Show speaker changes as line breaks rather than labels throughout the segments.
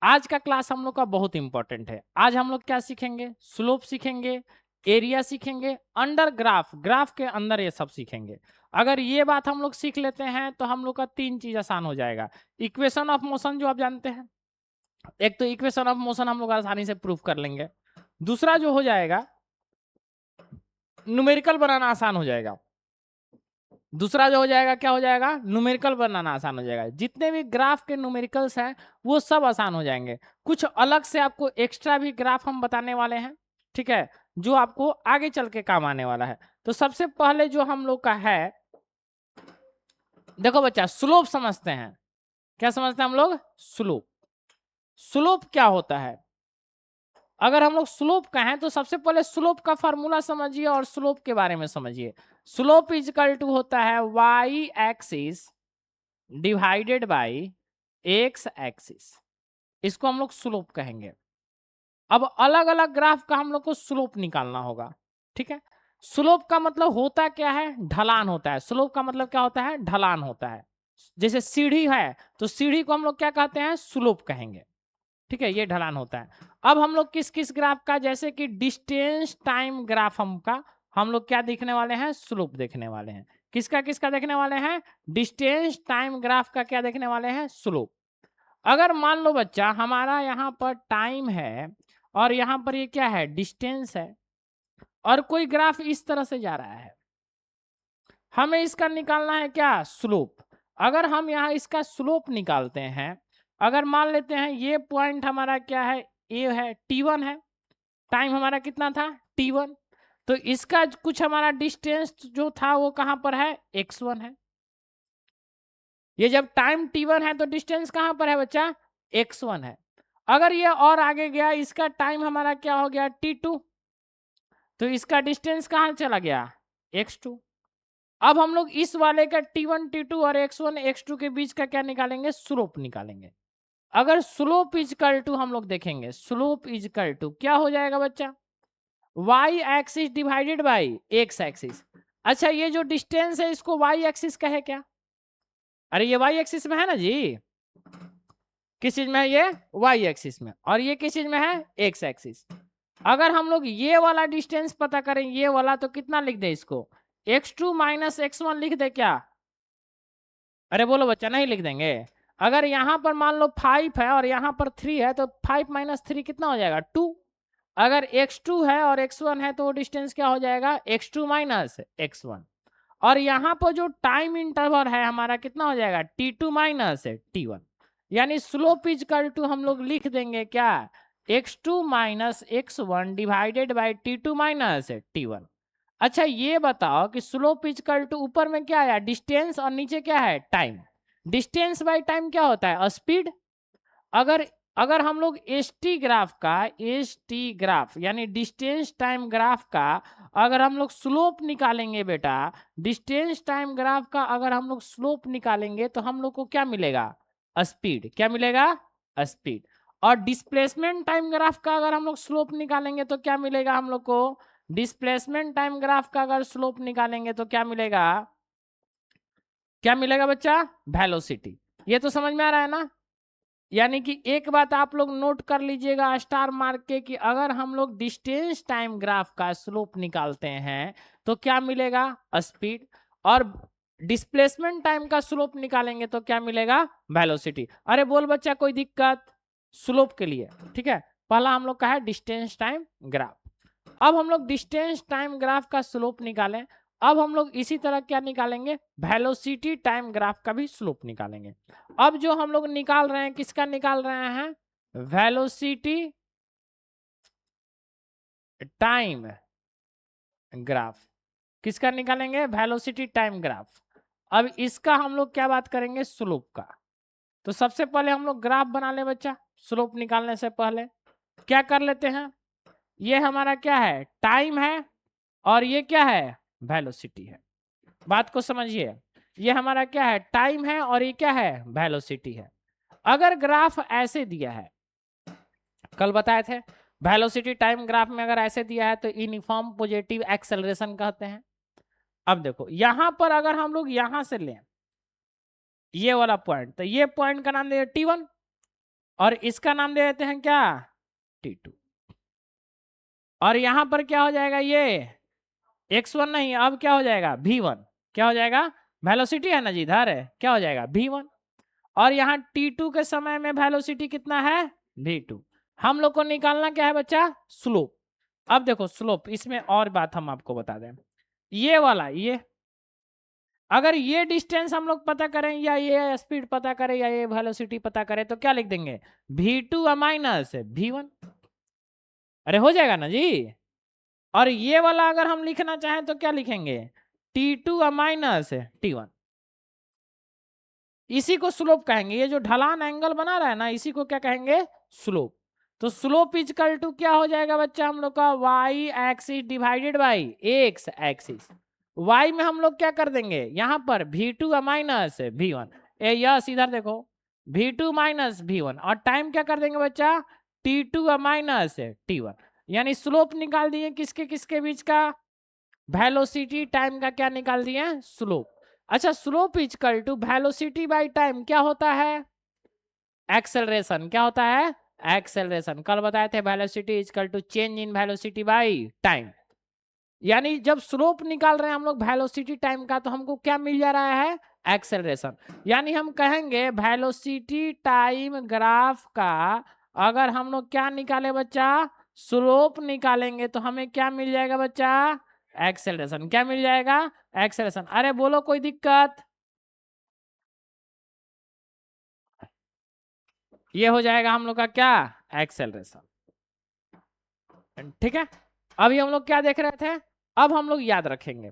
आज का क्लास हम लोग का बहुत इंपॉर्टेंट है। आज हम लोग क्या सीखेंगे? स्लोप सीखेंगे, एरिया सीखेंगे, अंडर ग्राफ, ग्राफ के अंदर ये सब सीखेंगे। अगर ये बात हम लोग सीख लेते हैं तो हम लोग का 3 चीज आसान हो जाएगा। इक्वेशन ऑफ मोशन जो आप जानते हैं, एक तो इक्वेशन ऑफ मोशन हम लोग आसानी से प्रूफ कर लेंगे। दूसरा जो हो जाएगा, न्यूमेरिकल बनाना आसान हो जाएगा। दूसरा जो हो जाएगा, क्या हो जाएगा? न्यूमेरिकल बनाना आसान हो जाएगा। जितने भी ग्राफ के न्यूमेरिकल्स हैं वो सब आसान हो जाएंगे। कुछ अलग से आपको एक्स्ट्रा भी ग्राफ हम बताने वाले हैं, ठीक है, जो आपको आगे चल के काम आने वाला है। तो सबसे पहले जो हम लोग का है, देखो बच्चा, स्लोप समझते हैं। क्या समझते हैं हम लोग? स्लोप। स्लोप क्या होता है? अगर हम लोग स्लोप कहें तो सबसे पहले स्लोप का फार्मूला समझिए और स्लोप के बारे में समझिए। स्लोप इज इक्वल टू होता है Y axis divided by X axis. इसको हम लोग स्लोप कहेंगे। अब अलग अलग ग्राफ का हम लोग को स्लोप निकालना होगा, ठीक है। स्लोप का मतलब होता क्या है? ढलान होता है। स्लोप का मतलब क्या होता है? ढलान होता है। जैसे सीढ़ी है तो सीढ़ी को हम लोग क्या कहते हैं? स्लोप कहेंगे, ठीक है। ये ढलान होता है। अब हम लोग किस किस ग्राफ का, जैसे कि डिस्टेंस टाइम ग्राफ हम लोग क्या देखने वाले हैं? स्लोप देखने वाले हैं। किसका देखने वाले हैं? डिस्टेंस टाइम ग्राफ का क्या देखने वाले हैं? स्लोप। अगर मान लो बच्चा हमारा यहाँ पर टाइम है और यहाँ पर ये क्या है? डिस्टेंस है, और कोई ग्राफ इस तरह से जा रहा है, हमें इसका निकालना है क्या? स्लोप। अगर हम यहाँ इसका स्लोप निकालते हैं, अगर मान लेते हैं ये पॉइंट हमारा क्या है? ए है, T1 है। टाइम हमारा कितना था? T1। तो इसका कुछ हमारा डिस्टेंस जो था वो कहाँ पर है? x1 है। ये जब टाइम T1 है तो डिस्टेंस कहाँ पर है बच्चा? x1 है। अगर ये और आगे गया, इसका टाइम हमारा क्या हो गया? T2। तो इसका डिस्टेंस कहाँ चला गया? x2। अब हम लोग इस वाले का T1 T2 और x1 x2 के बीच का क्या निकालेंगे? स्लोप निकालेंगे। अगर स्लोप इजकल टू हम लोग देखेंगे, स्लोप इजकल टू क्या हो जाएगा बच्चा? y axis divided by x axis. अच्छा, ये जो डिस्टेंस है इसको y एक्सिस कहे क्या? अरे ये y एक्सिस में है ना जी। किस चीज में है ये? y एक्सिस में। और ये किस चीज में है? x axis. अगर हम लोग ये वाला डिस्टेंस पता करें, ये वाला, तो कितना लिख दे इसको? x2 माइनस x1 लिख दे क्या? अरे बोलो बच्चा, नहीं लिख देंगे? अगर यहाँ पर मान लो 5 है और यहाँ पर 3 है तो 5 माइनस 3 कितना हो जाएगा? 2। अगर x2 है और x1 है तो डिस्टेंस क्या हो जाएगा? x2 minus x1। और यहाँ पर जो टाइम इंटरवल है हमारा कितना हो जाएगा? T2 minus T1। यानी स्लोप इज इक्वल टू हम लोग लिख देंगे क्या? x2 minus x1 divided by T2 minus T1। अच्छा ये बताओ कि स्लोप इज इक्वल टू ऊपर में क्या आया? डिस्टेंस, और नीचे क्या है? टाइम। डिस्टेंस बाई टाइम क्या होता है? स्पीड। अगर अगर हम लोग एस टी ग्राफ यानी डिस्टेंस टाइम ग्राफ का अगर हम लोग स्लोप निकालेंगे बेटा, डिस्टेंस टाइम ग्राफ का अगर हम लोग स्लोप निकालेंगे तो हम लोग को क्या मिलेगा? स्पीड। क्या मिलेगा? स्पीड। और डिस्प्लेसमेंट टाइम ग्राफ का अगर हम लोग स्लोप निकालेंगे तो क्या मिलेगा हम लोग को? डिस्प्लेसमेंट टाइम ग्राफ का अगर स्लोप निकालेंगे तो क्या मिलेगा? क्या मिलेगा बच्चा? वेलोसिटी। ये तो समझ में आ रहा है ना? यानी कि एक बात आप लोग नोट कर लीजिएगा स्टार मार्क के, कि अगर हम लोग डिस्टेंस टाइम ग्राफ का स्लोप निकालते हैं तो क्या मिलेगा? स्पीड। और डिस्प्लेसमेंट टाइम का स्लोप निकालेंगे तो क्या मिलेगा? वेलोसिटी। अरे बोल बच्चा, कोई दिक्कत? स्लोप के लिए, ठीक है। पहला हम लोग का है डिस्टेंस टाइम ग्राफ। अब हम लोग डिस्टेंस टाइम ग्राफ का स्लोप निकालें। अब हम लोग इसी तरह क्या निकालेंगे? वेलोसिटी टाइम ग्राफ का भी स्लोप निकालेंगे। अब जो हम लोग निकाल रहे हैं, किसका निकाल रहे हैं? Velocity time graph. किसका निकालेंगे? Velocity time graph. अब इसका हम लोग क्या बात करेंगे? स्लोप का। तो सबसे पहले हम लोग ग्राफ बना ले बच्चा। स्लोप निकालने से पहले क्या कर लेते हैं? ये हमारा क्या है? टाइम है, और ये क्या है? वेलोसिटी है। बात को समझिए, ये हमारा क्या है? टाइम है, और ये क्या है? वेलोसिटी है। अगर ग्राफ ऐसे दिया है, कल बताए थे, वेलोसिटी टाइम ग्राफ में अगर ऐसे दिया है तो यूनिफॉर्म पॉजिटिव एक्सेलरेशन कहते हैं। अब देखो यहां पर अगर हम लोग यहां से लें ये वाला पॉइंट, तो ये पॉइंट का नाम दे T1, और इसका नाम दे देते हैं क्या, T2। और यहां पर क्या हो जाएगा, ये x1 नहीं, अब क्या हो जाएगा v1। क्या हो जाएगा, वेलोसिटी है ना जी इधर, क्या हो जाएगा v1। और यहाँ T2 के समय में वेलोसिटी कितना है, v2। हम लोग को निकालना क्या है बच्चा, स्लोप। अब देखो स्लोप, इसमें और बात हम आपको बता दें, ये वाला, ये अगर ये डिस्टेंस हम लोग पता करें या ये स्पीड पता करें या ये वेलोसिटी पता करें तो क्या लिख देंगे, v2 माइनस v1। अरे हो जाएगा ना जी। और ये वाला अगर हम लिखना चाहें तो क्या लिखेंगे, T2 माइनस T1। इसी को स्लोप कहेंगे, ये जो ढलान एंगल बना रहा है ना, इसी को क्या कहेंगे, स्लोप। तो स्लोप इजकल टू क्या हो जाएगा बच्चा हम लोग का, y axis divided by x axis. y में हम लोग क्या कर देंगे, यहां पर v2 माइनस v1। यस इधर देखो, v2 माइनस v1, और टाइम क्या कर देंगे बच्चा, T2 माइनस T1। यानी स्लोप निकाल दिए किसके किसके बीच का, वेलोसिटी टाइम का क्या निकाल दिए, स्लोप। अच्छा, slope equal to velocity by time क्या होता है, एक्सेलरेशन। क्या होता है, एक्सेलरेशन। कल बताए थे velocity equal to change in velocity by time. यानी जब स्लोप निकाल रहे हैं हम लोग वेलोसिटी टाइम का, तो हमको क्या मिल जा रहा है, एक्सेलरेशन। यानी हम कहेंगे वेलोसिटी टाइम ग्राफ का अगर हम लोग क्या निकाले बच्चा, स्लोप निकालेंगे, तो हमें क्या मिल जाएगा बच्चा, एक्सेलरेशन। क्या मिल जाएगा, एक्सेलरेशन। अरे बोलो कोई दिक्कत, ये हो जाएगा हम लोग का क्या, एक्सेलरेशन। ठीक है। अभी हम लोग क्या देख रहे थे, अब हम लोग याद रखेंगे।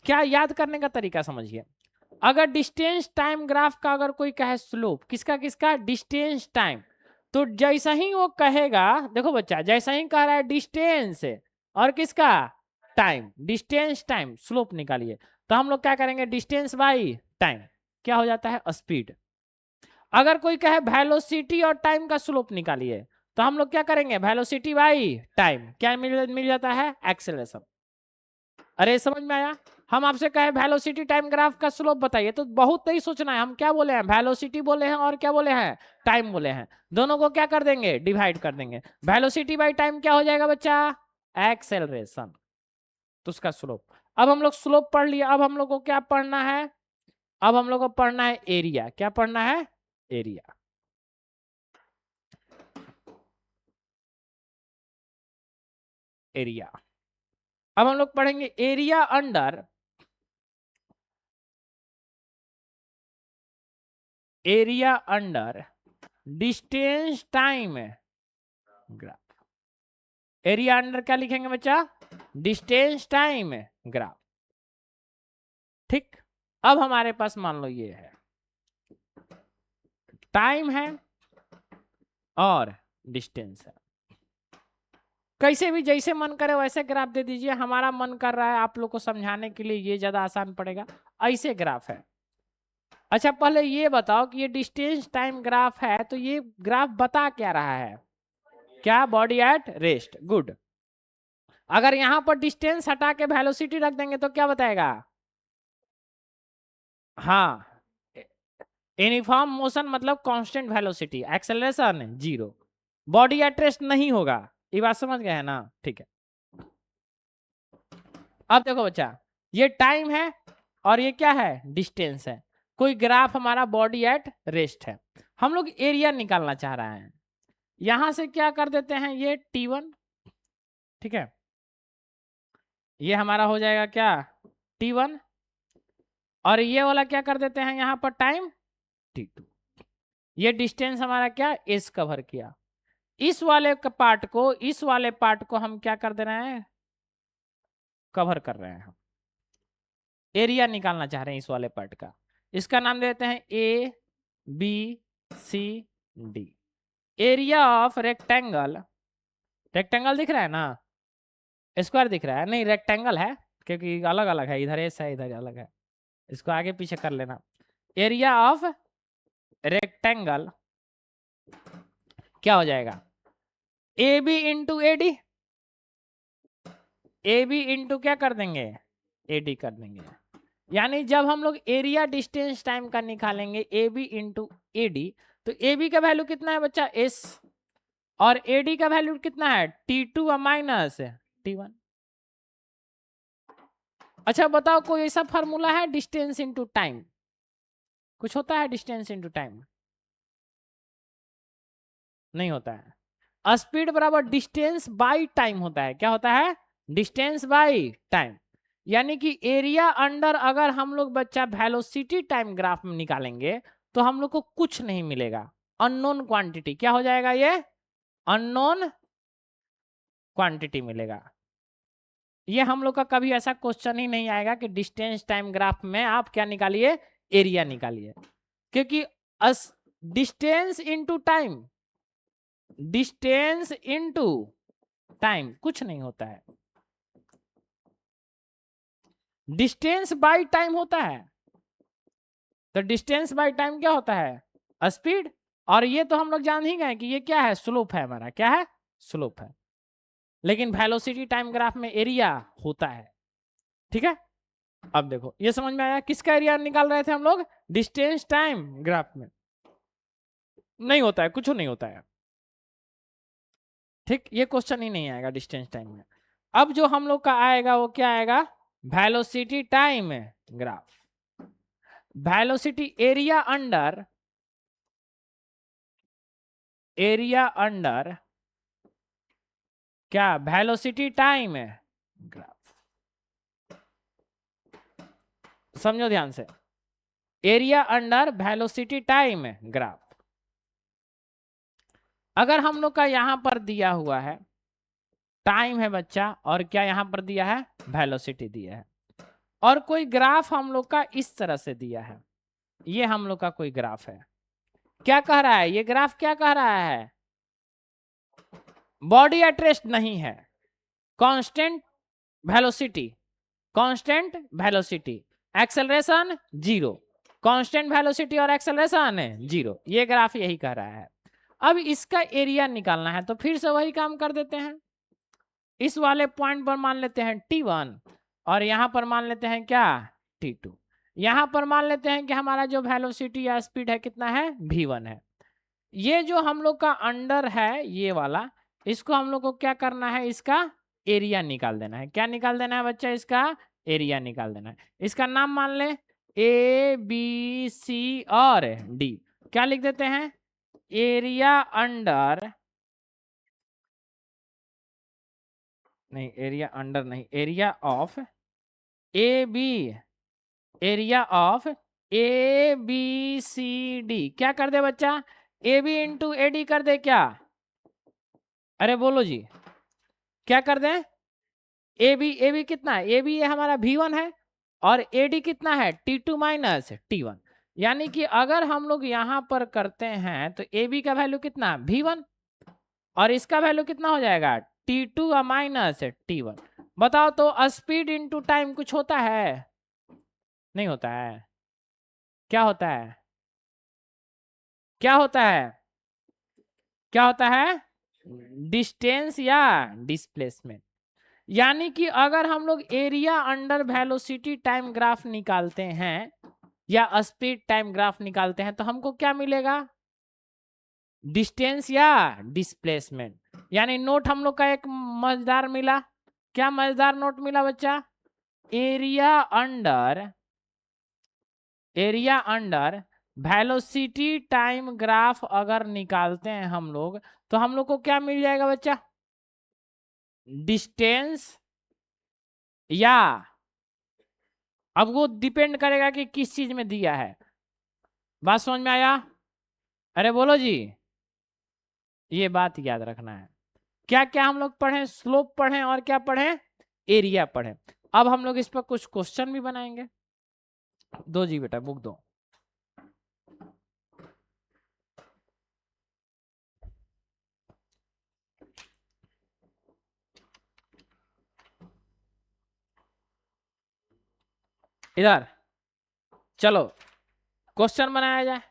क्या याद करने का तरीका समझिए, अगर डिस्टेंस टाइम ग्राफ का अगर कोई कहे स्लोप, किसका किसका, डिस्टेंस टाइम, तो जैसा ही वो कहेगा, देखो बच्चा जैसा ही कह रहा है डिस्टेंस और किसका, टाइम, डिस्टेंस टाइम स्लोप निकालिए, तो हम लोग क्या करेंगे, डिस्टेंस बाई टाइम क्या हो जाता है, स्पीड। अगर कोई कहे वेलोसिटी और टाइम का स्लोप निकालिए, तो हम लोग क्या करेंगे, वेलोसिटी बाई टाइम क्या मिल जाता है, एक्सेलरेशन। अरे समझ में आया। हम आपसे कहे वेलोसिटी टाइम ग्राफ का स्लोप बताइए, तो बहुत नहीं सोचना है, हम क्या बोले हैं, वेलोसिटी बोले हैं और क्या बोले हैं, टाइम बोले हैं। दोनों को क्या कर देंगे, डिवाइड कर देंगे। वेलोसिटी बाई टाइम क्या हो जाएगा बच्चा, एक्सेलरेशन, तो उसका स्लोप। अब हम लोग स्लोप पढ़ लिया, अब हम लोग को क्या पढ़ना है, अब हम लोग को पढ़ना है एरिया। क्या पढ़ना है, एरिया। एरिया, अब हम लोग पढ़ेंगे area under, area under distance time graph. Area under क्या लिखेंगे बच्चा, डिस्टेंस टाइम ग्राफ। ठीक। अब हमारे पास मान लो ये है, टाइम है और डिस्टेंस है। कैसे भी जैसे मन करे वैसे ग्राफ दे दीजिए, हमारा मन कर रहा है आप लोग को समझाने के लिए ये ज्यादा आसान पड़ेगा, ऐसे ग्राफ है। अच्छा पहले ये बताओ कि ये डिस्टेंस टाइम ग्राफ है, तो ये ग्राफ बता क्या रहा है, क्या, बॉडी एट रेस्ट। गुड। अगर यहां पर डिस्टेंस हटा के वेलोसिटी रख देंगे तो क्या बताएगा, हाँ, यूनिफॉर्म मोशन मतलब constant velocity, acceleration zero, body at rest नहीं होगा। ये बात समझ गए हैं ना, ठीक है। अब देखो बच्चा, ये टाइम है और ये क्या है, डिस्टेंस है। कोई ग्राफ हमारा बॉडी एट रेस्ट है, हम लोग एरिया निकालना चाह रहे हैं। यहां से क्या कर देते हैं, ये T1, ठीक है, ये हमारा हो जाएगा क्या, T1। और ये वाला क्या कर देते हैं यहां पर टाइम, T2। ये डिस्टेंस हमारा क्या, एस कवर किया। इस वाले पार्ट को, इस वाले पार्ट को हम क्या कर दे रहे हैं, कवर कर रहे हैं। हम एरिया निकालना चाह रहे हैं इस वाले पार्ट का, इसका नाम देते हैं A B C D. Area of rectangle, rectangle दिख रहा है ना, स्क्वायर दिख रहा है नहीं, रेक्टेंगल है क्योंकि अलग अलग है, इधर एस है इधर अलग है, इसको आगे पीछे कर लेना। एरिया ऑफ रेक्टेंगल क्या हो जाएगा, A B into A D, A B into क्या कर देंगे, ए डी कर देंगे। यानी जब हम लोग एरिया डिस्टेंस टाइम का निकालेंगे A B into A D, तो ए बी का वैल्यू कितना है बच्चा एस, और ए डी का वैल्यू कितना है T2 माइनस T1। अच्छा बताओ कोई ऐसा फार्मूला है डिस्टेंस इनटू टाइम, कुछ होता है डिस्टेंस इनटू टाइम? नहीं होता है। स्पीड बराबर डिस्टेंस बाय टाइम होता है। क्या होता है? Distance by time. यानी कि एरिया अंडर अगर हम लोग बच्चा वेलोसिटी टाइम ग्राफ में निकालेंगे तो हम लोग को कुछ नहीं मिलेगा, अननोन क्वांटिटी। क्या हो जाएगा ये? अननोन क्वांटिटी मिलेगा। ये हम लोग का कभी ऐसा क्वेश्चन ही नहीं आएगा कि डिस्टेंस टाइम ग्राफ में आप क्या निकालिए, एरिया निकालिए, क्योंकि distance into time, distance into time कुछ नहीं होता है, डिस्टेंस बाय टाइम होता है। तो डिस्टेंस बाय टाइम क्या होता है? स्पीड। और ये तो हम लोग जान ही गए कि ये क्या है, स्लोप है हमारा। क्या है? स्लोप है। लेकिन वेलोसिटी टाइम ग्राफ में एरिया होता है। ठीक है, अब देखो ये समझ में आया किसका एरिया निकाल रहे थे हम लोग? डिस्टेंस टाइम ग्राफ में नहीं होता है, कुछ नहीं होता है। ठीक, ये क्वेश्चन ही नहीं आएगा डिस्टेंस टाइम में। अब जो हम लोग का आएगा वो क्या आएगा? Velocity time graph. Velocity area under, area under क्या? Velocity time graph. समझो ध्यान से, area under velocity time graph. अगर हम लोग का यहां पर दिया हुआ है टाइम है बच्चा, और क्या यहां पर दिया है? वेलोसिटी दिया है, और कोई ग्राफ हम लोग का इस तरह से दिया है, ये हम लोग का कोई ग्राफ है। क्या कह रहा है ये ग्राफ? क्या कह रहा है? बॉडी एट रेस्ट नहीं है, constant velocity, constant velocity, acceleration zero, constant velocity और एक्सेलरेशन जीरो, ये ग्राफ यही कह रहा है। अब इसका एरिया निकालना है तो फिर से वही काम कर देते हैं। इस वाले पॉइंट पर मान लेते हैं T1, और यहां पर मान लेते हैं क्या? T2। यहां पर मान लेते हैं कि हमारा जो वेलोसिटी या स्पीड है कितना है? v1 है। ये जो हम लोग का अंडर है ये वाला, इसको हम लोग को क्या करना है? इसका एरिया निकाल देना है। क्या निकाल देना है बच्चा? इसका एरिया निकाल देना है। इसका नाम मान ले ABC और D। क्या लिख देते हैं? एरिया अंडर, नहीं एरिया अंडर नहीं, area of AB, area of ABCD। क्या कर दे बच्चा? AB इंटू AD कर दे क्या? अरे बोलो जी, क्या कर दें? AB कितना है? AB ये हमारा V1 है, और AD कितना है? T2 minus T1। यानी कि अगर हम लोग यहां पर करते हैं तो AB का वैल्यू कितना? V1, और इसका वैल्यू कितना हो जाएगा? T2 minus T1। बताओ तो स्पीड इंटू टाइम कुछ होता है? नहीं होता है। क्या होता है? क्या होता है? क्या होता है? डिस्टेंस या डिस्प्लेसमेंट। यानी कि अगर हम लोग area under velocity time graph निकालते हैं या स्पीड टाइम ग्राफ निकालते हैं तो हमको क्या मिलेगा? डिस्टेंस या डिस्प्लेसमेंट। यानी नोट हम लोग का एक मजेदार मिला। क्या मजेदार नोट मिला बच्चा? Area under, area under velocity time graph अगर निकालते हैं हम लोग तो हम लोग को क्या मिल जाएगा बच्चा? डिस्टेंस, या अब वो डिपेंड करेगा कि किस चीज में दिया है। बात समझ में आया? अरे बोलो जी, ये बात याद रखना है। क्या क्या हम लोग पढ़े? स्लोप पढ़े, और क्या पढ़े? एरिया पढ़े। अब हम लोग इस पर कुछ क्वेश्चन भी बनाएंगे। दो जी बेटा, बुक दो। इधर चलो क्वेश्चन बनाया जाए।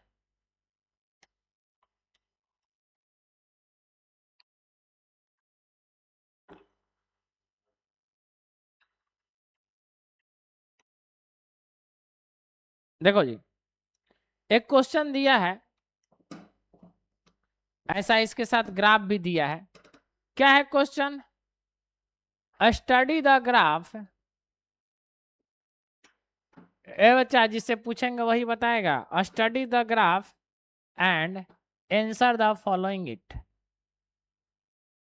देखो जी, एक क्वेश्चन दिया है ऐसा इसके साथ ग्राफ भी दिया है। क्या है क्वेश्चन? Study the graph. ए बच्चा, जिससे पूछेंगे वही बताएगा। Study the graph and answer the following it.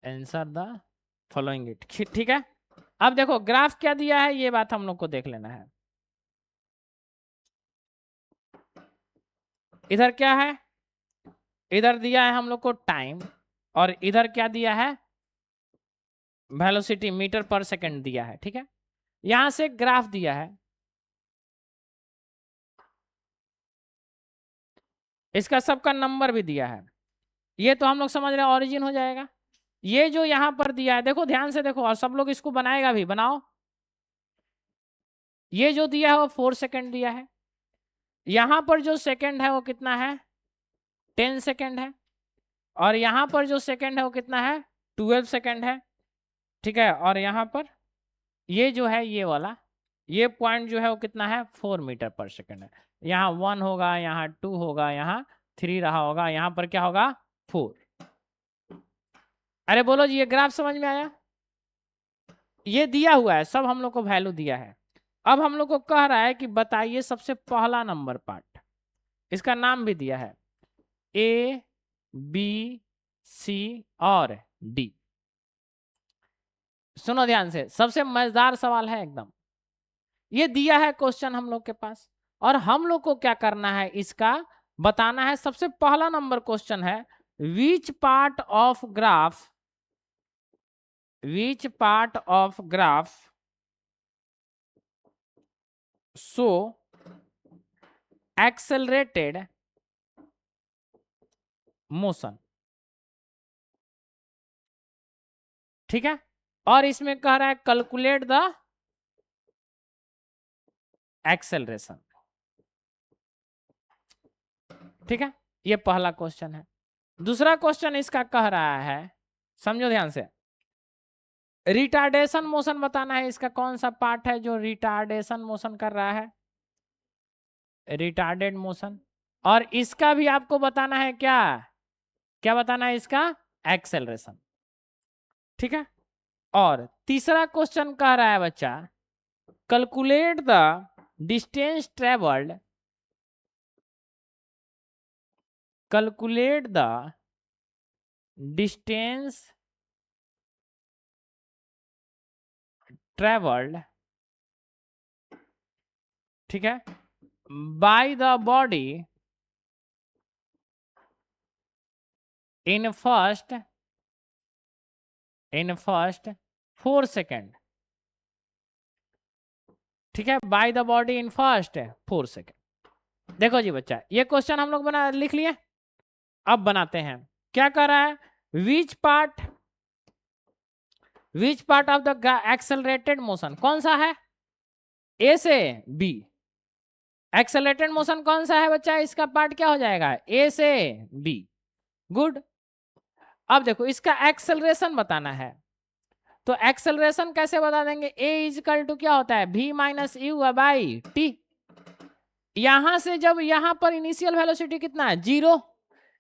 Answer the following it. ठीक है। अब देखो ग्राफ क्या दिया है, ये बात हम लोग को देख लेना है। इधर क्या है? इधर दिया है हम लोग को टाइम, और इधर क्या दिया है? वेलोसिटी, मीटर पर सेकंड दिया है। ठीक है। यहां से ग्राफ दिया है, इसका सबका नंबर भी दिया है। ये तो हम लोग समझ रहे हैं ओरिजिन हो जाएगा। ये जो यहां पर दिया है, देखो ध्यान से देखो, और सब लोग इसको बनाएगा भी, बनाओ। ये जो दिया है वो 4 सेकंड दिया है। यहां पर जो सेकंड है वो कितना है? 10 सेकंड है। और यहां पर जो सेकंड है वो कितना है? 12 सेकंड है। ठीक है। और यहां पर ये जो है, ये वाला, ये पॉइंट जो है वो कितना है? 4 मीटर पर सेकंड है। यहाँ 1 होगा, यहाँ 2 होगा, यहाँ 3 रहा होगा, यहाँ पर क्या होगा? 4। अरे बोलो जी, ये ग्राफ समझ में आया? ये दिया हुआ है, सब हम लोग को वैल्यू दिया है। अब हम लोग को कह रहा है कि बताइए सबसे पहला नंबर पार्ट। इसका नाम भी दिया है, ए, बी, सी और डी। सुनो ध्यान से, सबसे मजेदार सवाल है एकदम। ये दिया है क्वेश्चन हम लोग के पास, और हम लोग को क्या करना है? इसका बताना है। सबसे पहला नंबर क्वेश्चन है, which part of graph, which part of graph show accelerated motion. ठीक है। और इसमें कह रहा है कैलकुलेट द एक्सेलरेशन। ठीक है। ये पहला क्वेश्चन है। दूसरा क्वेश्चन इसका कह रहा है, समझो ध्यान से, रिटार्डेशन मोशन बताना है। इसका कौन सा पार्ट है जो रिटार्डेशन मोशन कर रहा है? Retarded motion. और इसका भी आपको बताना है, क्या क्या बताना है? इसका एक्सेलरेशन। ठीक है। और तीसरा क्वेश्चन कह रहा है बच्चा, calculate the distance travelled, calculate the distance travelled, ठीक है, by the body in first 4 second. ठीक है। By the body in first 4 second. देखो जी बच्चा, ये क्वेश्चन हम लोग बना लिख लिए। अब बनाते हैं। क्या कर रहा है? Which part of the accelerated motion कौन सा है? ए से बी। एक्सेलरेटेड मोशन कौन सा है बच्चा? इसका पार्ट क्या हो जाएगा? ए से बी। गुड। अब देखो इसका एक्सेलरेशन बताना है, तो एक्सेलरेशन कैसे बता देंगे? ए इजकल टू क्या होता है? v minus U by T. यहां से जब यहां पर इनिशियल वेलोसिटी कितना है? 0।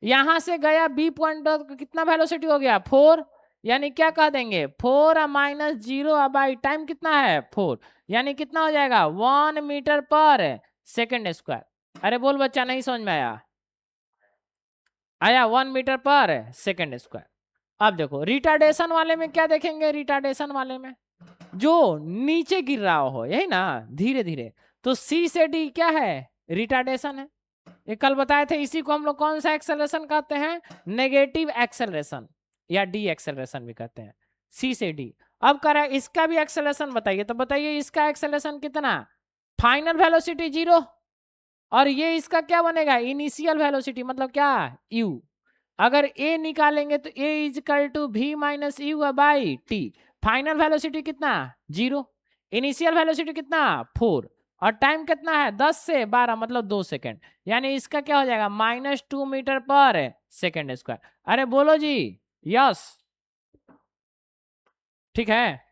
यहां से गया बी पॉइंट, कितना वेलोसिटी हो गया? 4। यानी क्या कह देंगे? 4 माइनस 0 बाई टाइम कितना है? 4। यानी कितना हो जाएगा? 1 मीटर पर सेकेंड स्क्वायर। अरे बोल बच्चा, नहीं समझ में आया? आया? 1 मीटर पर सेकेंड स्क्वायर। अब देखो रिटार्डेशन वाले में क्या देखेंगे? रिटार्डेशन वाले में जो नीचे गिर रहा हो, यही ना, धीरे धीरे, तो सी से डी क्या है? रिटार्डेशन है। ये कल बताए थे। इसी को हम लोग कौन सा एक्सेलरेशन कहते हैं? नेगेटिव एक्सेलरेशन, या डी एक्सेलरेशन भी कहते हैं। सी से डी। अब कह रहा है इसका भी एक्सेलरेशन बताइए, तो बताइए इसका एक्सेलरेशन कितना? फाइनल वेलोसिटी 0, और ये इसका क्या बनेगा? इनिशियल वेलोसिटी, मतलब क्या? यू। अगर ए निकालेंगे तो A equal to v minus U by T. Final velocity कितना? 0। इनिशियल वेलोसिटी कितना? 4। और टाइम कितना है? 10 से 12, मतलब 2 सेकेंड। यानी इसका क्या हो जाएगा? -2 मीटर पर सेकेंड स्क्वायर। अरे बोलो जी, यस। ठीक है।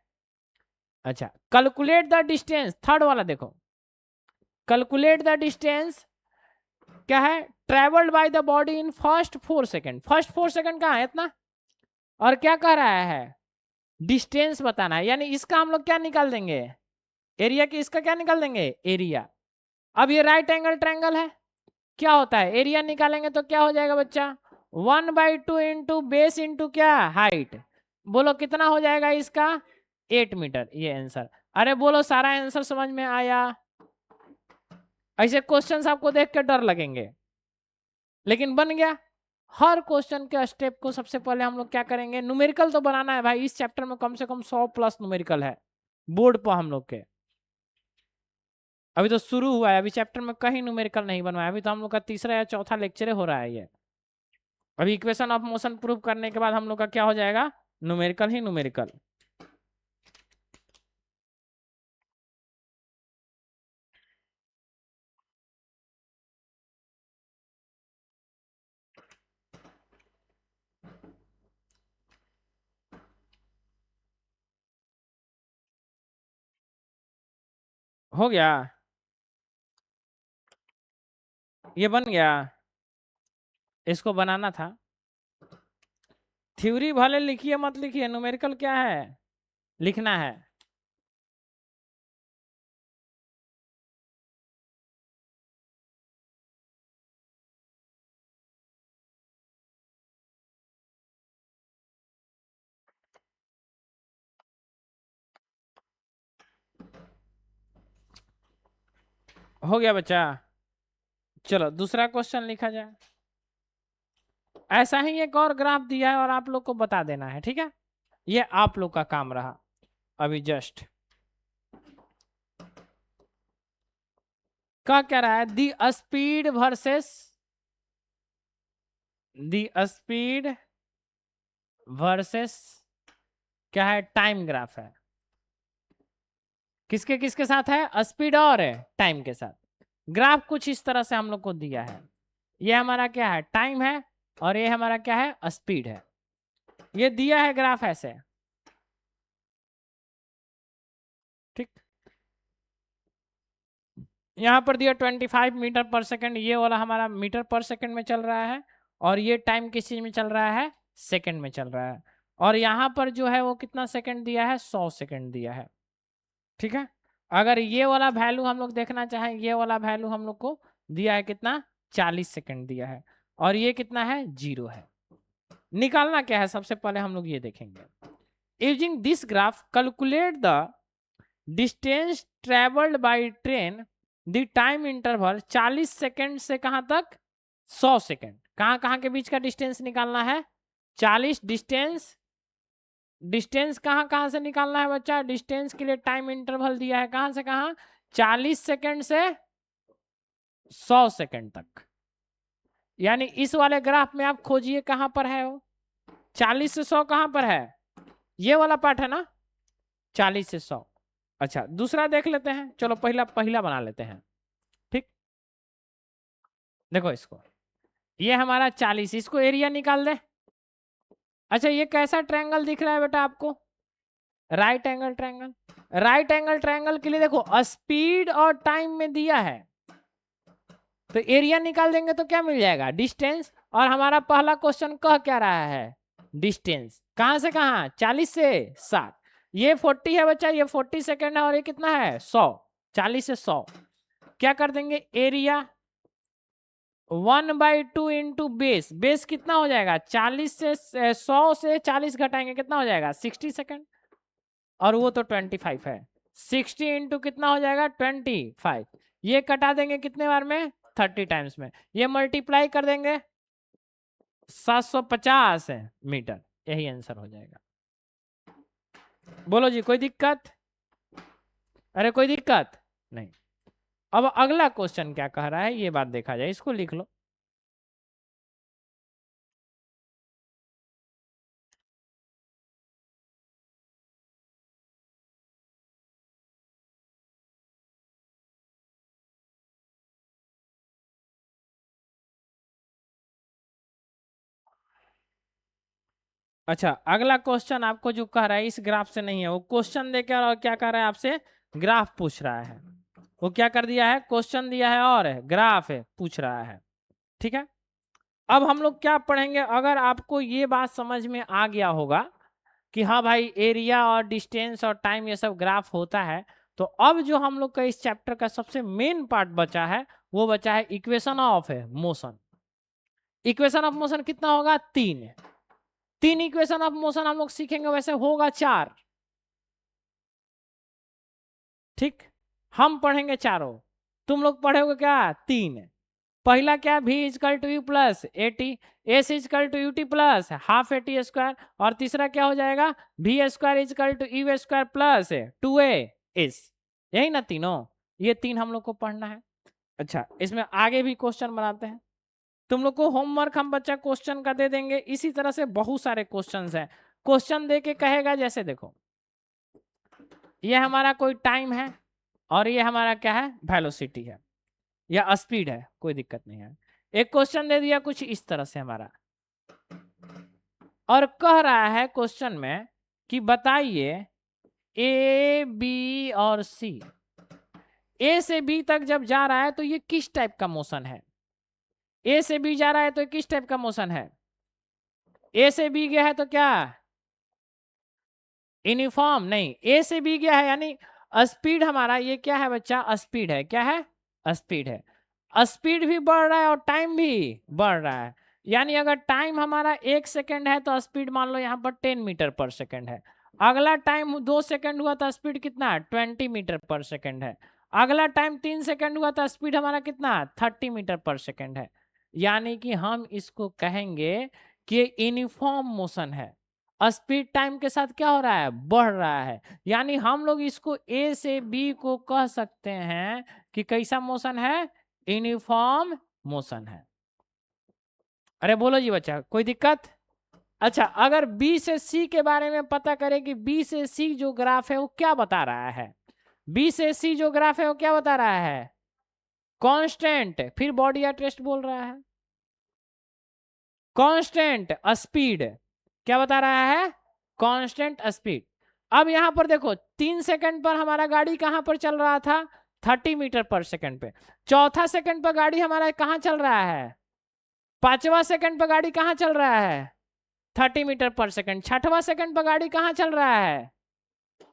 अच्छा, कैलकुलेट द डिस्टेंस, थर्ड वाला देखो, कैलकुलेट द डिस्टेंस क्या है, travelled by the body in first 4 second. First 4 second कहाँ है इतना, और क्या कह रहा है, डिस्टेंस बताना है। यानी इसका हम लोग क्या निकाल देंगे, एरिया की, इसका क्या निकाल देंगे, एरिया। अब ये राइट एंगल ट्रायंगल है, क्या होता है, एरिया निकालेंगे तो क्या हो जाएगा बच्चा, 1/2 इंटू बेस इंटू क्या, हाइट। बोलो कितना हो जाएगा इसका, 8 मीटर, ये आंसर। अरे बोलो सारा आंसर समझ में आया। ऐसे क्वेश्चंस आपको देख के डर लगेंगे, लेकिन बन गया। हर क्वेश्चन के स्टेप को सबसे पहले हम लोग क्या करेंगे, न्यूमेरिकल तो बनाना है भाई। इस चैप्टर में कम से कम 100+ न्यूमेरिकल है बोर्ड पर हम लोग के। अभी तो शुरू हुआ है, अभी चैप्टर में कहीं न्यूमेरिकल नहीं बनवाया। अभी तो हम लोग का तीसरा या चौथा लेक्चर हो रहा है ये। अभी इक्वेशन ऑफ मोशन प्रूव करने के बाद हम लोग का क्या हो जाएगा, न्यूमेरिकल ही न्यूमेरिकल। हो गया, ये बन गया, इसको बनाना था। थ्योरी भले लिखिए मत लिखिए, न्यूमेरिकल क्या है, लिखना है। हो गया बच्चा, चलो दूसरा क्वेश्चन लिखा जाए। ऐसा ही एक और ग्राफ दिया है और आप लोग को बता देना है, ठीक है। ये आप लोग का काम रहा। अभी जस्ट क्या कह रहा है, दी स्पीड वर्सेस, दी स्पीड वर्सेस क्या है, टाइम ग्राफ है। किसके किसके साथ है, स्पीड और टाइम के साथ। ग्राफ कुछ इस तरह से हम लोग को दिया है। ये हमारा क्या है, टाइम है, और ये हमारा क्या है, स्पीड है। ये दिया है ग्राफ ऐसे, ठीक। यहाँ पर दिया 25 मीटर पर सेकंड, ये वाला हमारा मीटर पर सेकंड में चल रहा है, और ये टाइम किस चीज में चल रहा है, सेकंड में चल रहा है। और यहाँ पर जो है वो कितना सेकंड दिया है, 100 सेकंड दिया है, ठीक है। अगर ये वाला वैल्यू हम लोग देखना चाहें, ये वाला वैल्यू हम लोग को दिया है कितना, 40 सेकंड दिया है, और ये कितना है, 0 है। निकालना क्या है, सबसे पहले हम लोग ये देखेंगे। Using this graph calculate the distance travelled by train, the time interval 40 second से कहां तक, 100 सेकंड। कहां कहां के बीच का डिस्टेंस निकालना है, 40 डिस्टेंस। डिस्टेंस कहां कहां से निकालना है बच्चा, डिस्टेंस के लिए टाइम इंटरवल दिया है, कहां से कहां, 40 सेकंड से 100 सेकंड तक। यानी इस वाले ग्राफ में आप खोजिए कहां पर है वो, 40 से 100 कहां पर है, ये वाला पार्ट है ना, 40 से 100। अच्छा दूसरा देख लेते हैं, चलो पहला पहला बना लेते हैं, ठीक। देखो इसको, ये हमारा 40, इसको एरिया निकाल दे। अच्छा ये कैसा ट्रायंगल दिख रहा है बेटा आपको, right angle triangle. Right angle triangle के लिए देखो स्पीड और टाइम में दिया है, तो एरिया निकाल देंगे तो क्या मिल जाएगा, डिस्टेंस। और हमारा पहला क्वेश्चन कह क्या रहा है, डिस्टेंस कहां से कहां, 40 से 60। ये 40 है बच्चा, ये 40 सेकंड है, और ये कितना है, 100। 40 से 100 क्या कर देंगे, एरिया 1/2 इंटू बेस। बेस कितना हो जाएगा, 40 से 100 से 40 घटाएंगे कितना हो जाएगा, 60 सेकंड, और वो तो 25 है। 60 इंटू कितना हो जाएगा, 25। ये कटा देंगे कितने बार में, 30 टाइम्स में। ये मल्टीप्लाई कर देंगे 750 मीटर, यही आंसर हो जाएगा। बोलो जी कोई दिक्कत, अरे कोई दिक्कत नहीं। अब अगला क्वेश्चन क्या कह रहा है, ये बात देखा जाए, इसको लिख लो। अच्छा अगला क्वेश्चन आपको जो कह रहा है इस ग्राफ से नहीं है, वो क्वेश्चन देकर और क्या कह रहा है आपसे, ग्राफ पूछ रहा है। वो क्या कर दिया है, क्वेश्चन दिया है और ग्राफ है पूछ रहा है। ठीक है, अब हम लोग क्या पढ़ेंगे, अगर आपको ये बात समझ में आ गया होगा कि हाँ भाई एरिया और डिस्टेंस और टाइम ये सब ग्राफ होता है, तो अब जो हम लोग का इस चैप्टर का सबसे मेन पार्ट बचा है वो बचा है equation of motion. Equation of motion कितना होगा, 3 इक्वेशन ऑफ मोशन हम लोग सीखेंगे, वैसे होगा 4। ठीक, हम पढ़ेंगे चारों, तुम लोग पढ़ोगे क्या 3। पहला क्या, v equal to u plus a t, s equal to u t plus half a t square, और तीसरा क्या हो जाएगा, v square equal to u square plus 2a s. यही ना तीनों, ये 3 हम लोग को पढ़ना है। अच्छा, इसमें आगे भी क्वेश्चन बनाते हैं, तुम लोग को होमवर्क हम बच्चा क्वेश्चन का दे देंगे, इसी तरह से बहुत सारे क्वेश्चंस हैं। क्वेश्चन दे के कहेगा, जैसे देखो ये हमारा कोई टाइम है और ये हमारा क्या है, वेलोसिटी है या स्पीड है, कोई दिक्कत नहीं है। एक क्वेश्चन दे दिया कुछ इस तरह से हमारा, और कह रहा है क्वेश्चन में कि बताइए ए बी और सी, ए से बी तक जब जा रहा है तो ये किस टाइप का मोशन है, ए से बी जा रहा है तो किस टाइप का मोशन है, ए से बी गया है तो क्या यूनिफॉर्म, नहीं ए से बी गया है यानी स्पीड हमारा ये क्या है बच्चा, स्पीड है, क्या है, स्पीड है। स्पीड भी बढ़ रहा है और टाइम भी बढ़ रहा है, यानी अगर टाइम हमारा 1 सेकंड है तो स्पीड मान लो यहाँ पर 10 मीटर पर सेकंड है। अगला टाइम 2 सेकंड हुआ तो स्पीड कितना, 20 मीटर पर सेकंड है। अगला टाइम 3 सेकंड हुआ तो स्पीड हमारा कितना, 30 मीटर पर सेकंड है। यानी कि हम इसको कहेंगे कि यूनिफॉर्म मोशन है, स्पीड टाइम के साथ क्या हो रहा है, बढ़ रहा है। यानी हम लोग इसको ए से बी को कह सकते हैं कि कैसा मोशन है, यूनिफॉर्म मोशन है। अरे बोलो जी बच्चा, कोई दिक्कत। अच्छा, अगर बी से सी के बारे में पता करें कि बी से सी जो ग्राफ है वो क्या बता रहा है, बी से सी जो ग्राफ है वो क्या बता रहा है, कांस्टेंट, फिर बॉडी एट रेस्ट बोल रहा है, कांस्टेंट स्पीड, क्या बता रहा है, कांस्टेंट स्पीड। अब यहां पर देखो 3 सेकंड पर हमारा गाड़ी कहां पर चल रहा था, 30 मीटर पर सेकंड पे। चौथा सेकंड पर गाड़ी हमारा कहां चल रहा है, 5वां सेकंड पर गाड़ी कहां चल रहा है, 30 मीटर पर सेकंड। 6वां सेकंड पर गाड़ी कहां चल रहा है,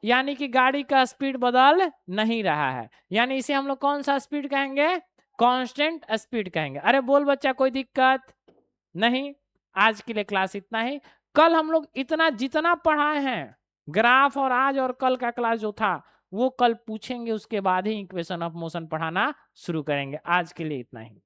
यानी कि गाड़ी का स्पीड बदल नहीं रहा है, यानी इसे हम लोग कौन सा स्पीड कहेंगे, कांस्टेंट स्पीड कहेंगे। अरे बोल बच्चा, कोई दिक्कत नहीं। आज के लिए क्लास इतना ही। कल हम लोग इतना जितना पढ़ाए हैं ग्राफ, और आज और कल का क्लास जो था वो कल पूछेंगे, उसके बाद ही इक्वेशन ऑफ मोशन पढ़ाना शुरू करेंगे। आज के लिए इतना ही।